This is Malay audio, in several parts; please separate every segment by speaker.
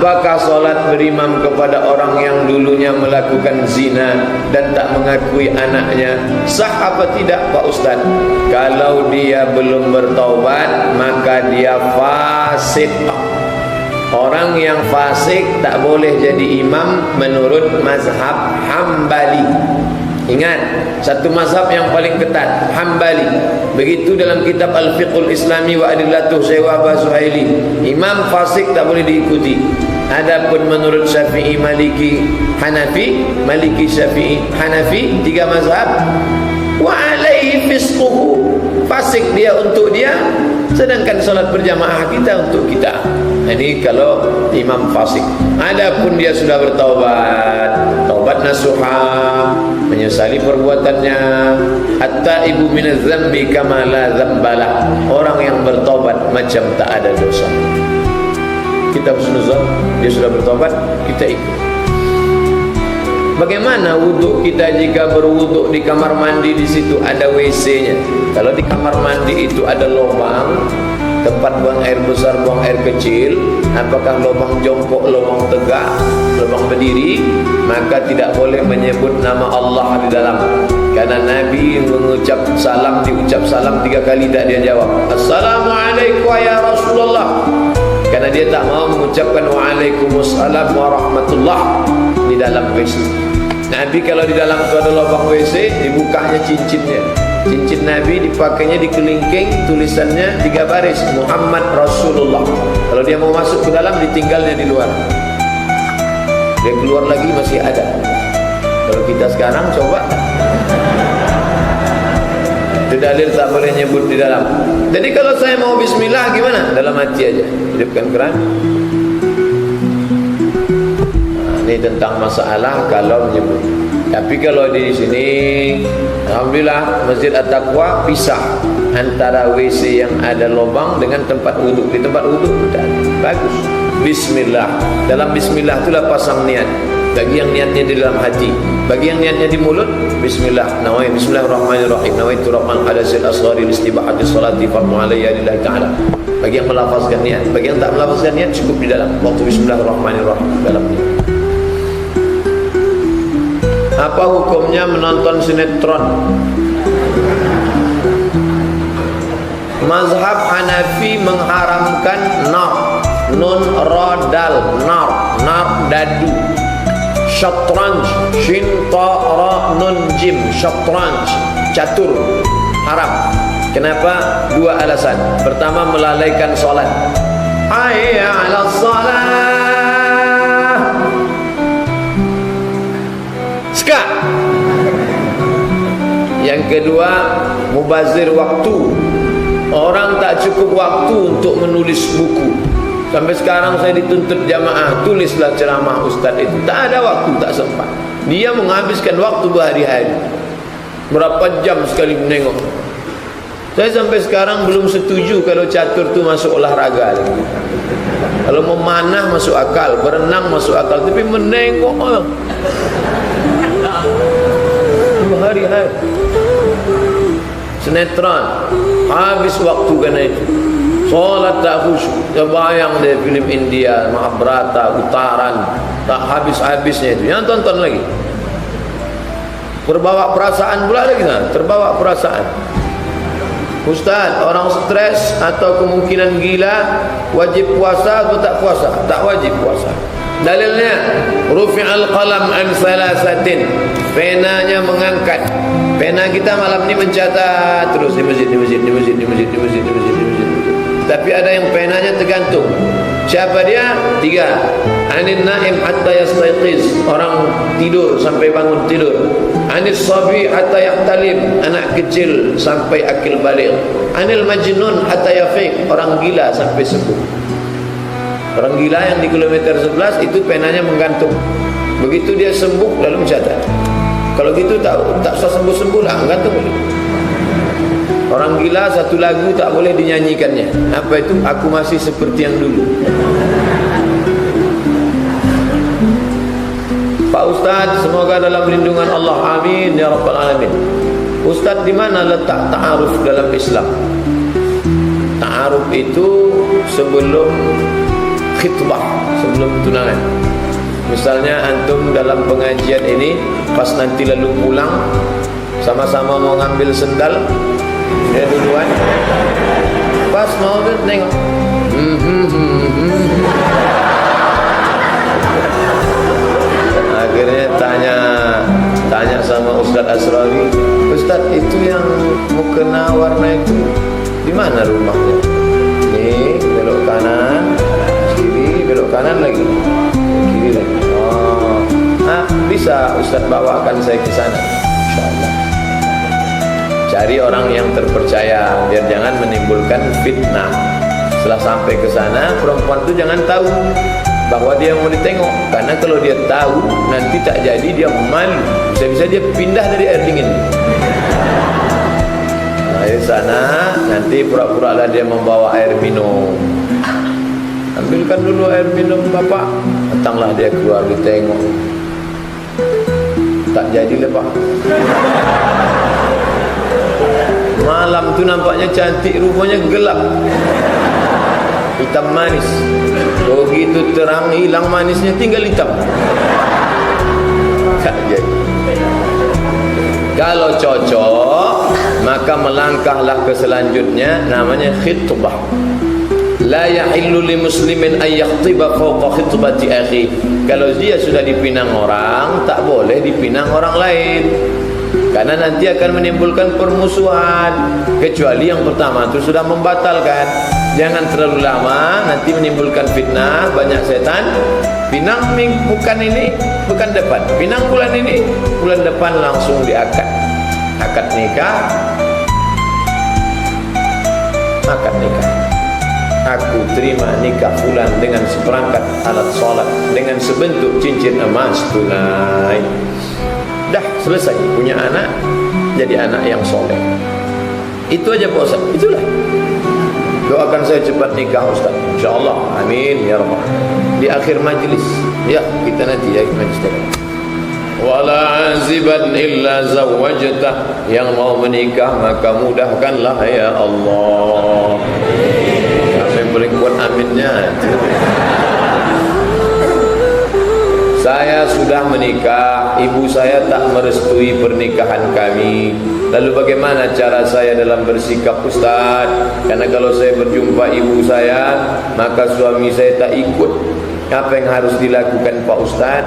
Speaker 1: Apakah solat berimam kepada orang yang dulunya melakukan zina dan tak mengakui anaknya sah apa tidak Pak Ustaz? Kalau dia belum bertaubat maka dia fasik. Orang yang fasik tak boleh jadi imam menurut mazhab Hambali. Ingat, satu mazhab yang paling ketat, Hambali. Begitu dalam kitab Al-Fiqhul Islami wa Adillatuh Syekh Wahbah Suhaili. Imam fasik tak boleh diikuti. Adapun menurut Syafi'i, Maliki, Hanafi, Maliki, Syafi'i, Hanafi, tiga mazhab, wa alaihi fisquhu, fasik dia untuk dia, sedangkan salat berjamaah kita untuk kita. Ini kalau imam fasik. Adapun dia sudah bertaubat, taubat nasuha, menyesali perbuatannya, hatta ibu minaz zambi kama la zambalah, orang yang bertaubat macam tak ada dosa. Kita husnuzan, dia sudah bertobat, kita ikut. Bagaimana wuduk kita jika berwuduk di kamar mandi, di situ ada WC-nya? Kalau di kamar mandi itu ada lubang, tempat buang air besar, buang air kecil, apakah lubang jongkok, lubang tegak, lubang berdiri, maka tidak boleh menyebut nama Allah di dalam. Karena Nabi mengucap salam, diucap salam 3 kali tak dia jawab. Assalamualaikum ya Rasulullah. Karena dia tak mau mengucapkan waalaikumsalam warahmatullah di dalam WC. Nabi kalau di dalam itu ada lubang WC, dibukanya cincinnya. Cincin Nabi dipakainya di kelingking, tulisannya 3 baris, Muhammad Rasulullah. Kalau dia mau masuk ke dalam, ditinggalnya di luar. Dia keluar lagi masih ada. Kalau kita sekarang coba, itu dalil tak boleh nyebut di dalam. Jadi kalau saya mau bismillah gimana? Dalam hati aja, hidupkan keran. Ini tentang masalah kalau menyebut. Tapi kalau di sini, alhamdulillah Masjid At-Taqwa pisah antara WC yang ada lubang dengan tempat wuduk. Di tempat wuduk sudah bagus. Bismillah. Dalam bismillah itulah pasang niat. Bagi yang niatnya di dalam hati, bagi yang niatnya di mulut, bismillah. Nawai bismillahirrahmanirrahim. Nawaitu raf'al hadasil asghari listibahati sholati fardu alayya lillahi ta'ala. Bagi yang melafazkan niat, bagi yang tak melafazkan niat cukup di dalam waktu bismillahirrahmanirrahim dalam niat. Apa hukumnya menonton sinetron? Mazhab Hanafi mengharamkan nar, nun radal, nar dadu. Syatranj, shin ta ra nun jim, syatranj, catur, haram. Kenapa? 2 alasan. Pertama, melalaikan solat. Hayya 'alas shalah. Ska. Yang kedua, mubazir waktu. Orang tak cukup waktu untuk menulis buku. Sampai sekarang saya dituntut jamaah, tulislah ceramah ustaz itu. Tak ada waktu, tak sempat. Dia menghabiskan waktu berhari-hari. Berapa jam sekali menengok. Saya sampai sekarang belum setuju kalau catur itu masuk olahraga. Kalau memanah masuk akal, berenang masuk akal, tapi menengok berhari-hari. Sinetron, habis waktu karena itu. Solat tak khusyuk. Terbayang dia film India, Mahabharata, Utaran, tak habis-habisnya itu. Yang tonton lagi. Terbawa perasaan pula lagi, terbawa perasaan. Ustaz, orang stres atau kemungkinan gila wajib puasa atau tak puasa? Tak wajib puasa. Dalilnya, rufi'al qalam an salasatin. Penanya mengangkat. Pena kita malam ini mencatat terus di masjid. Tapi ada yang penanya tergantung. Siapa dia? 3. Anin naim hatta yastayqiz, orang tidur sampai bangun tidur. Anis sabi hatta yahtalim, anak kecil sampai akil balik. Anil majnun hatta yafiq, orang gila sampai sembuh. Orang gila yang di kilometer 11 itu penanya menggantung. Begitu dia sembuh lalu mencatat. Kalau gitu tak usah sembuh-sembuh lah, gantung dulu. Orang gila satu lagu tak boleh dinyanyikannya. Apa itu? Aku masih seperti yang dulu. Pak Ustaz, semoga dalam lindungan Allah. Amin ya rabbal alamin. Ustaz, di mana letak ta'aruf dalam Islam? Ta'aruf itu sebelum khitbah sebelum tunangan. Misalnya antum dalam pengajian ini, pas nanti lalu pulang, sama-sama mau ngambil sendal, dia duluan, pas mau nengok, akhirnya tanya sama Ustaz Asrawi, Ustaz itu yang mukena warna itu di mana rumahnya? Nih belok kanan, kiri, belok kanan lagi, kiri lagi. Oh, bisa Ustaz bawakan saya ke sana, insyaallah. Cari orang yang terpercaya, biar jangan menimbulkan fitnah. Setelah sampai ke sana, perempuan itu jangan tahu bahwa dia mau ditengok, karena kalau dia tahu nanti tak jadi, dia malu, bisa-bisa dia pindah dari air dingin. Nah, di sana nanti pura-pura lah dia membawa air minum. Ambilkan dulu air minum bapak, datanglah dia keluar ditengok, tak jadi lah pak. Malam tu nampaknya cantik, rupanya gelap, hitam manis. Begitu terang, hilang manisnya, tinggal hitam. Tak jadi. Kalau cocok, maka melangkahlah ke selanjutnya, namanya khitbah. La yahillu li muslimin ay yakhtiba fawqa khitbati akhi. Kalau dia sudah dipinang orang, tak boleh dipinang orang lain, karena nanti akan menimbulkan permusuhan. Kecuali yang pertama itu sudah membatalkan. Jangan terlalu lama, nanti menimbulkan fitnah, banyak setan. Pinang bukan ini, bukan depan. Pinang bulan ini, bulan depan langsung diakad. Akad nikah. Akad nikah. Aku terima nikah fulan dengan seperangkat alat sholat, dengan sebentuk cincin emas tunai. Dah selesai, punya anak, jadi anak yang soleh. Itu aja Pak Ustaz, itulah. Doakan saya cepat nikah Ustaz, insyaallah, amin ya rabbal. Di akhir majlis, ya kita nanti ya majlis tadi. Wala aziban illa zawwajtah, yang mau menikah maka mudahkanlah ya Allah. Kami boleh kuat aminnya. Saya sudah menikah, ibu saya tak merestui pernikahan kami. Lalu bagaimana cara saya dalam bersikap Ustaz? Karena kalau saya berjumpa ibu saya, maka suami saya tak ikut. Apa yang harus dilakukan Pak Ustaz?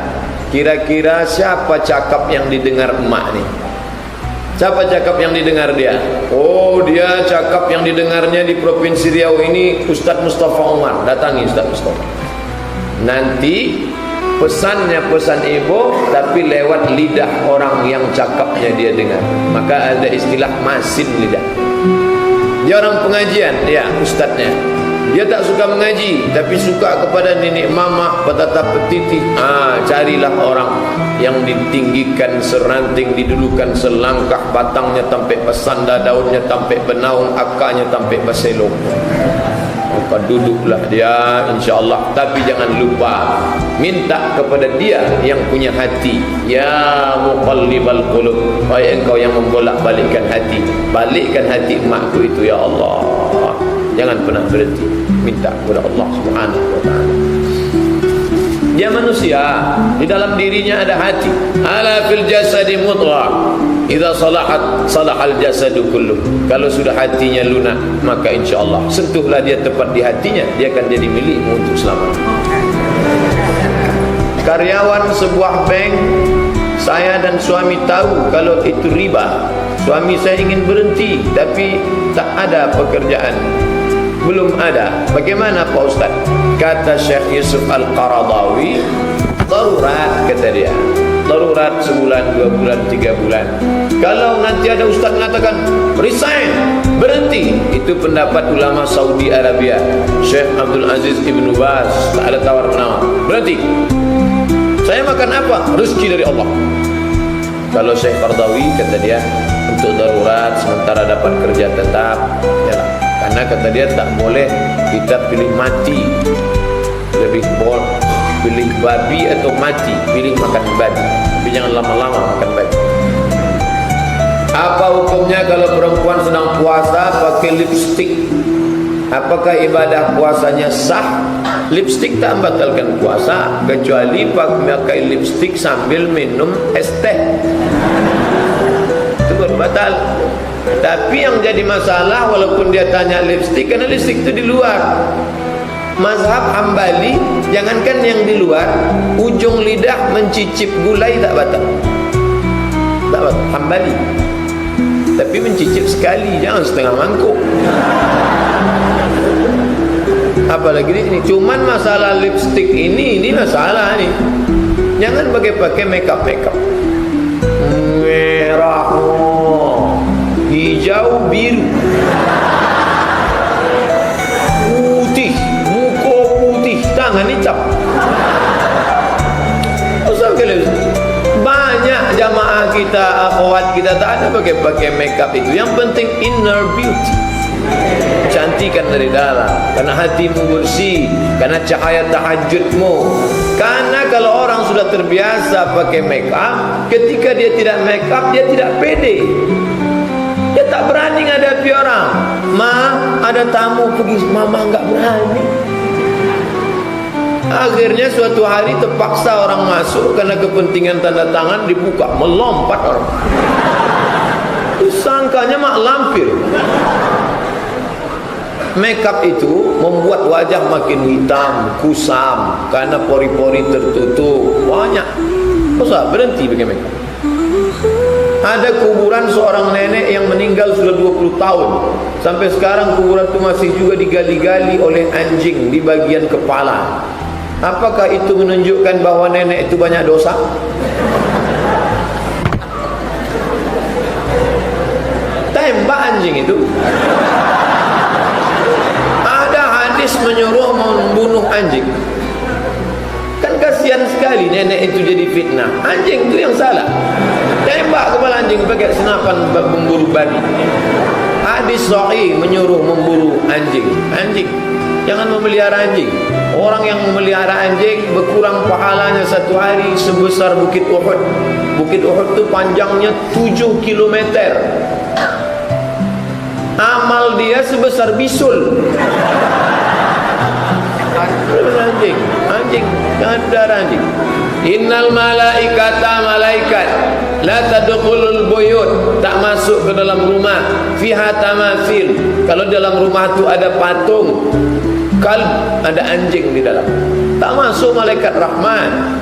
Speaker 1: Kira-kira siapa cakap yang didengar emak nih? Siapa cakap yang didengar dia? Oh, dia cakap yang didengarnya di Provinsi Riau ini Ustaz Mustafa Umar. Datangi Ustaz Mustafa. Nanti pesannya pesan ibu, tapi lewat lidah orang yang cakapnya dia dengar. Maka ada istilah masin lidah. Dia orang pengajian, ya ustaznya. Dia tak suka mengaji, tapi suka kepada nenek mama, petata petiti. Carilah orang yang ditinggikan seranting, didudukan selangkah, batangnya tampai pesanda, daunnya tampai benaung, akarnya tampai baselo. Maka duduklah dia insyaallah. Tapi jangan lupa minta kepada dia yang punya hati. Ya muqallibal qulub, wahai engkau yang membolak-balikkan hati, balikkan hati emakku itu ya Allah. Jangan pernah berhenti minta kepada Allah Subhanahu wa taala. Dia manusia, di dalam dirinya ada hati. Ala fil jasadi mudghah, idza salahat salahal jasadu kulluh. Kalau sudah hatinya lunak, maka insyaallah sentuhlah dia tepat di hatinya, dia akan jadi milikmu untuk selamanya. Karyawan sebuah bank, saya dan suami tahu kalau itu riba. Suami saya ingin berhenti, tapi tak ada pekerjaan, belum ada. Bagaimana Pak Ustaz? Kata Syekh Yusuf Al-Qaradawi, darurat, kata dia. Darurat sebulan, 2 bulan, 3 bulan. Kalau nanti ada ustaz mengatakan resign, berhenti, itu pendapat ulama Saudi Arabia. Syekh Abdul Aziz Ibn Baz, tak ada tawar menawar, berhenti. Saya makan apa? Rezeki dari Allah. Kalau Syekh Qaradawi, kata dia, untuk darurat sementara dapat kerja tetap, yalah. Karena kata dia tak boleh kita pilih mati, lebih boleh pilih babi atau mati, pilih makan babi, tapi jangan lama-lama makan babi. Apa hukumnya kalau perempuan sedang puasa pakai lipstik? Apakah ibadah puasanya sah Lipstik tak membatalkan puasa kecuali pakai lipstik sambil minum es teh, itu baru batal. Tapi yang jadi masalah, walaupun dia tanya lipstik, karena lipstik itu di luar. Mazhab Hambali, jangankan yang di luar, ujung lidah mencicip gulai tak batal. Tak batal, Hambali. Tapi mencicip sekali, jangan setengah mangkuk. Apalagi ini, cuman masalah lipstik ini masalah nih. Jangan pakai makeup. Merah, hijau, biru, putih, muka putih, tangan hitam. Banyak jamaah kita, akhwat kita tak ada pakai makeup itu. Yang penting inner beauty, cantikan dari dalam, karena hatimu bersih, karena cahaya tahajudmu. Karena kalau orang sudah terbiasa pakai makeup, ketika dia tidak makeup, dia tidak pede. Dia tak berani menghadapi orang. Ma, ada tamu pergi, mama enggak berani. Akhirnya suatu hari terpaksa orang masuk karena kepentingan tanda tangan, dibuka, melompat orang. Sangkanya mak lampir. Makeup itu membuat wajah makin hitam, kusam, karena pori-pori tertutup. Banyak. Usah berhenti pakai makeup. Ada kuburan seorang nenek yang meninggal sudah 20 tahun. Sampai sekarang kuburan itu masih juga digali-gali oleh anjing di bagian kepala. Apakah itu menunjukkan bahwa nenek itu banyak dosa? Tembak anjing itu. Ada hadis menyuruh membunuh anjing. Kan kasihan sekali nenek itu jadi fitnah. Anjing itu yang salah. Tembak kepala anjing pakai senapan memburu babi. Hadis sahih menyuruh memburu anjing. Anjing, jangan memelihara anjing. Orang yang memelihara anjing berkurang pahalanya satu hari sebesar Bukit Uhud. Bukit Uhud itu panjangnya 7 kilometer. Amal dia sebesar bisul. Anjing, jangan pelihara anjing. Innal malaikata, malaikat la tadkhulul buyut, tak masuk ke dalam rumah. Fiha tamathil, kalau dalam rumah itu ada patung, kalb, ada anjing di dalam, tak masuk malaikat rahman.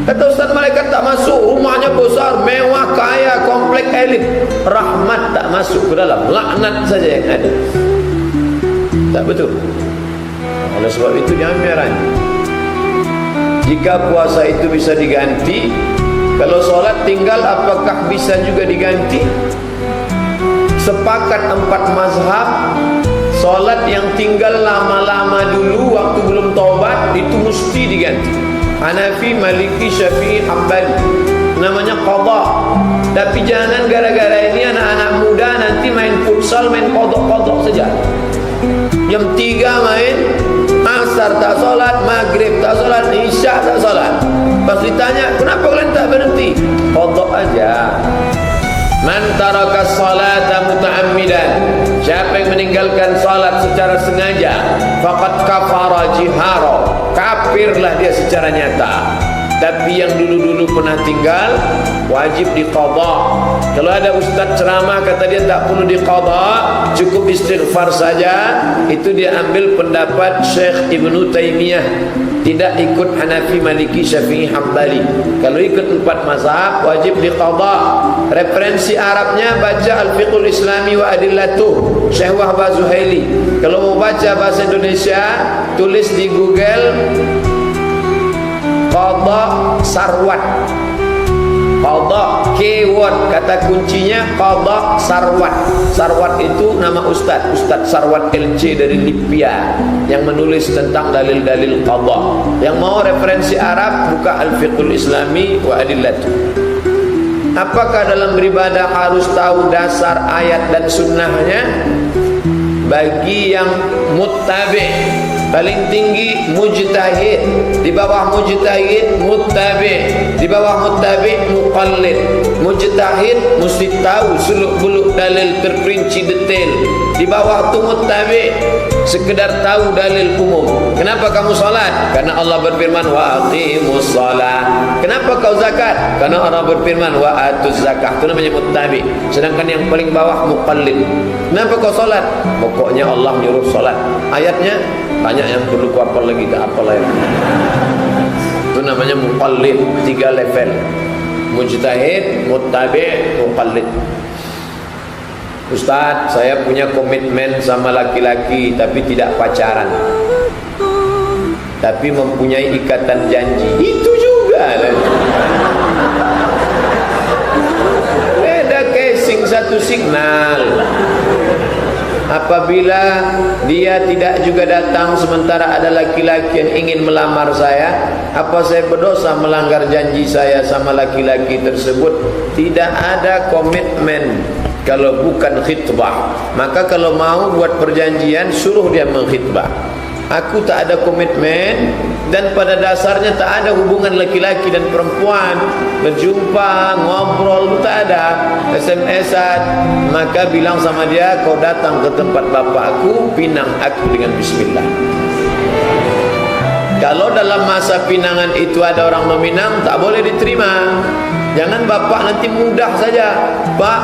Speaker 1: Kata Ustaz, malaikat tak masuk, rumahnya besar, mewah, kaya, komplek elit, rahmat tak masuk ke dalam, laknat saja yang ada. Tak betul. Oleh sebab itu jangan melihara anjing. Jika puasa itu bisa diganti, kalau solat tinggal apakah bisa juga diganti? Sepakat 4 mazhab, solat yang tinggal lama-lama dulu waktu belum taubat itu mesti diganti. Hanafi, Maliki, Syafi'i, Hambali, namanya qadha. Tapi jangan gara-gara ini anak-anak muda nanti main futsal, main kodok-kodok saja. Jam 3 main, asar tak solat, maghrib tak solat, isya tak solat. Pas ditanya, kenapa kalian tak berhenti? Kodok aja. Man taraka salata muta'ammidan, siapa yang meninggalkan salat secara sengaja, faqad kafara jihara, kafirlah dia secara nyata. Tapi yang dulu-dulu pernah tinggal, wajib diqadha. Kalau ada ustaz ceramah kata dia tak perlu diqadha, cukup istighfar saja, itu dia ambil pendapat Syekh Ibnu Taimiyah, tidak ikut Hanafi, Maliki, Syafi'i, Hambali. Kalau ikut 4 mazhab wajib diqadha. Referensi Arabnya baca Al-Fiqhul Islami wa Adillatuh, Syekh Wahbah Zuhaili. Kalau mau baca bahasa Indonesia, tulis di Google qadha sarwat. Qadha, keyword, kata kuncinya qadha sarwat. Sarwat itu nama Ustaz Sarwat LC dari Libya yang menulis tentang dalil-dalil qadha. Yang mau referensi Arab buka Al-Fiqhul Islami wa Adillatuh. Apakah dalam beribadah harus tahu dasar ayat dan sunnahnya? Bagi yang muttabi', paling tinggi mujtahid, di bawah mujtahid muttabi, di bawah muttabi muqallid. Mujtahid mesti tahu seluk-beluk dalil terperinci detail, di bawah tu muttabi sekedar tahu dalil umum. Kenapa kamu salat? Karena Allah berfirman wa aqimus shalah. Kenapa kau zakat? Karena Allah berfirman wa atuz zakah. Itu namanya muttabi. Sedangkan yang paling bawah muqallid. Kenapa kau salat? Pokoknya Allah nyuruh salat. Ayatnya banyak yang perlu kau hafal lagi, tak hafal ayat. Itu namanya muqallid, 3 level. Mujtahid, muttabi, muqallid. Ustaz, saya punya komitmen sama laki-laki tapi tidak pacaran, tapi mempunyai ikatan janji. Itu juga lah. Beda casing, satu signal. Apabila dia tidak juga datang sementara ada laki-laki yang ingin melamar saya, apa saya berdosa melanggar janji saya sama laki-laki tersebut? Tidak ada komitmen kalau bukan khitbah. Maka kalau mau buat perjanjian, suruh dia mengkhitbah. Aku tak ada komitmen, dan pada dasarnya tak ada hubungan laki-laki dan perempuan, berjumpa, ngobrol, tak ada, SMS-an. Maka bilang sama dia, kau datang ke tempat bapakku, pinang aku dengan bismillah. Kalau dalam masa pinangan itu ada orang meminang, tak boleh diterima. Jangan bapak nanti mudah saja, Pak,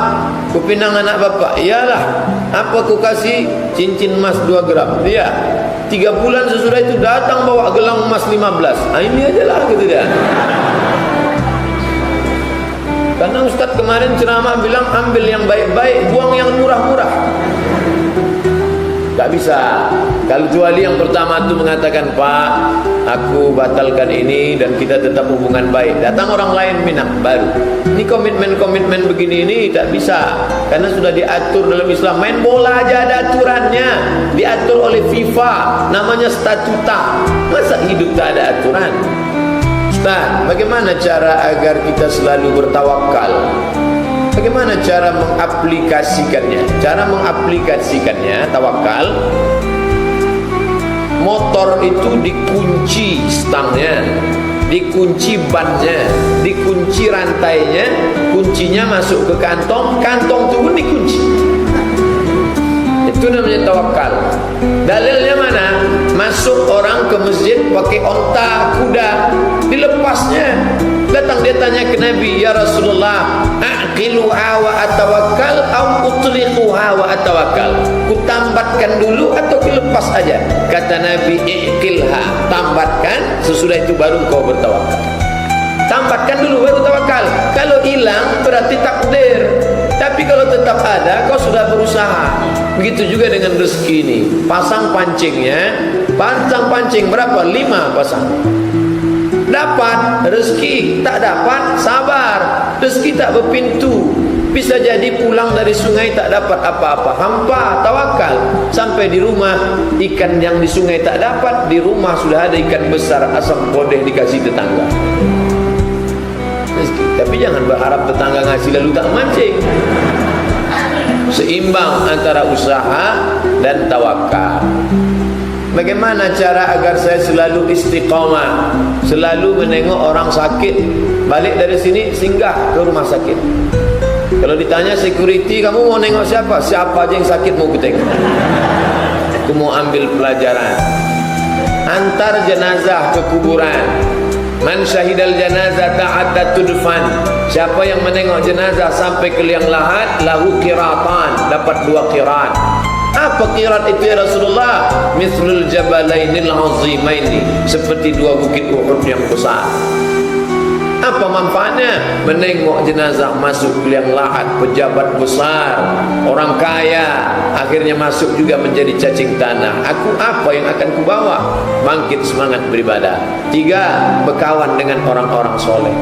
Speaker 1: ku pinang anak bapak. Iyalah, apa ku kasih? Cincin emas 2 gram. Iya, 3 bulan sesudah itu datang bawa gelang emas 15. Ini aja lah gitu dia. Karena Ustaz kemarin ceramah bilang ambil yang baik-baik, buang yang murah-murah. Tak bisa. Kalau kecuali yang pertama itu mengatakan, Pak, aku batalkan ini dan kita tetap hubungan baik. Datang orang lain minang, baru. Ini komitmen-komitmen begini ini tak bisa. Karena sudah diatur dalam Islam. Main bola aja ada aturannya. Diatur oleh FIFA. Namanya statuta. Masa hidup tak ada aturan? Ustaz, bagaimana cara agar kita selalu bertawakal? Bagaimana cara mengaplikasikannya? Cara mengaplikasikannya, tawakal. Motor itu dikunci stangnya, dikunci bannya, dikunci rantainya, kuncinya masuk ke kantong, kantong itu pun dikunci. Itu namanya tawakal. Dalilnya mana? Masuk orang ke masjid pakai onta kuda, dilepasnya. Datang dia tanya ke Nabi, ya Rasulullah, aqiluha wa atawakkal au utliquha wa atawakkal? Kutambatkan dulu atau kulepas aja? Kata Nabi, iqilha, tambatkan, sesudah itu baru kau bertawakal. Tambatkan dulu baru tawakal. Kalau hilang berarti takdir. Tapi kalau tetap ada, kau sudah berusaha. Begitu juga dengan rezeki ini. Pasang pancingnya, pasang pancing berapa? 5 pasang. Dapat rezeki, tak dapat sabar. Rezeki tak berpintu. Bisa jadi pulang dari sungai tak dapat apa-apa, hampa, tawakal. Sampai di rumah, ikan yang di sungai tak dapat, di rumah sudah ada ikan besar, asam bodeh dikasih tetangga. Tapi jangan berharap tetangga ngasih lalu tak mancing. Seimbang antara usaha dan tawakal. Bagaimana cara agar saya selalu istiqamah, selalu menengok orang sakit, balik dari sini singgah ke rumah sakit. Kalau ditanya security, kamu mau nengok siapa? Siapa aja yang sakit mau kita tengok. Aku mau ambil pelajaran. Antar jenazah ke kuburan. Man syahidal janazah ta'adda tudfan. Siapa yang menengok jenazah sampai ke liang lahat, lahu qiratan, dapat 2 qirat. Apa qirat itu ya Rasulullah? Mithlul jabalainil azimaini, seperti 2 bukit Uhud yang besar. Apa manfaatnya? Menengok jenazah masuk ke liang lahat, pejabat besar, orang kaya, akhirnya masuk juga menjadi cacing tanah. Aku apa yang akan kubawa? Bangkit semangat beribadah. 3, berkawan dengan orang-orang soleh.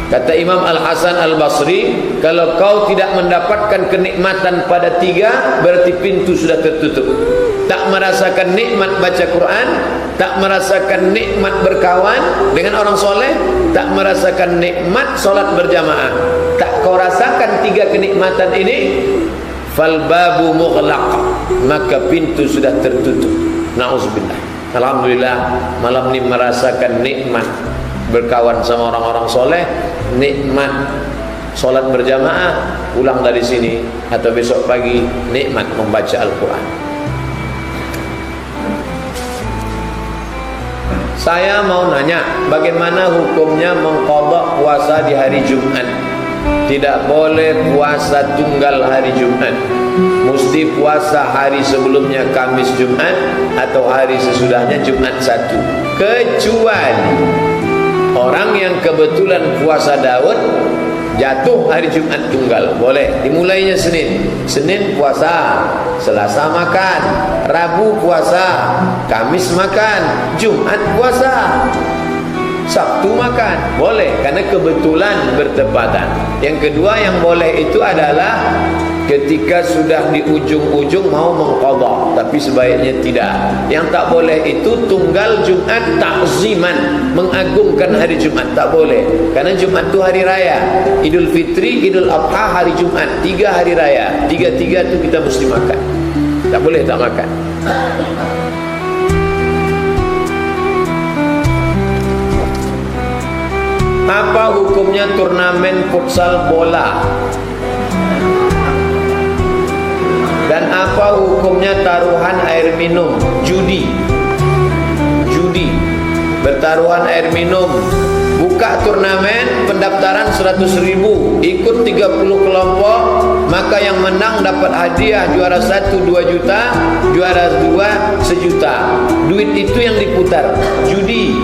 Speaker 1: Kata Imam Al-Hasan Al-Basri, kalau kau tidak mendapatkan kenikmatan pada 3, berarti pintu sudah tertutup. Tak merasakan nikmat baca Quran, tak merasakan nikmat berkawan dengan orang soleh, tak merasakan nikmat solat berjamaah. Tak kau rasakan 3 kenikmatan ini, fal babu mughlaq, maka pintu sudah tertutup. Nauzubillah. Alhamdulillah malam ini merasakan nikmat berkawan sama orang-orang soleh, nikmat solat berjamaah, pulang dari sini atau besok pagi nikmat membaca Al-Quran. Saya mau nanya, bagaimana hukumnya mengqadha puasa di hari Jumat? Tidak boleh puasa tunggal hari Jumat, mesti puasa hari sebelumnya Kamis Jumat atau hari sesudahnya Jumat 1. Kecuali orang yang kebetulan puasa Daud jatuh hari Jumat tunggal, boleh. Dimulainya Senin puasa, Selasa makan, Rabu puasa, Kamis makan, Jumat puasa, Sabtu makan, boleh, karena kebetulan bertepatan. Yang kedua yang boleh itu adalah ketika sudah di ujung-ujung mau mengqadha, tapi sebaiknya tidak. Yang tak boleh itu tunggal Jumat takziman, mengagungkan hari Jumat, tak boleh. Karena Jumat itu hari raya, Idul Fitri, Idul Adha, hari Jumat, 3 hari raya, 3-3 itu kita mesti makan. Tak boleh tak makan. Apa hukumnya turnamen futsal bola? Dan apa hukumnya taruhan air minum? Judi. Bertaruhan air minum. Buka turnamen, pendaftaran 100.000, ikut 30 kelompok, maka yang menang dapat hadiah, juara 1 2 juta, juara 2 1 juta. Duit itu yang diputar. Judi.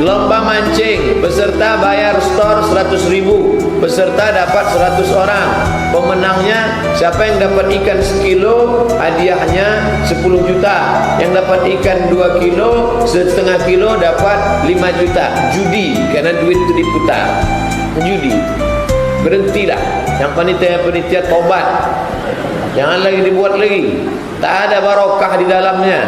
Speaker 1: Lomba mancing, peserta bayar store 100.000, peserta dapat 100 orang. Pemenangnya siapa yang dapat ikan 1 kilo, hadiahnya 10 juta. Yang dapat ikan 2 kilo, setengah kilo dapat 5 juta. Judi, karena duit itu diputar. Judi. Berhentilah. Yang panitia tobat. Jangan lagi dibuat lagi. Tak ada barokah di dalamnya.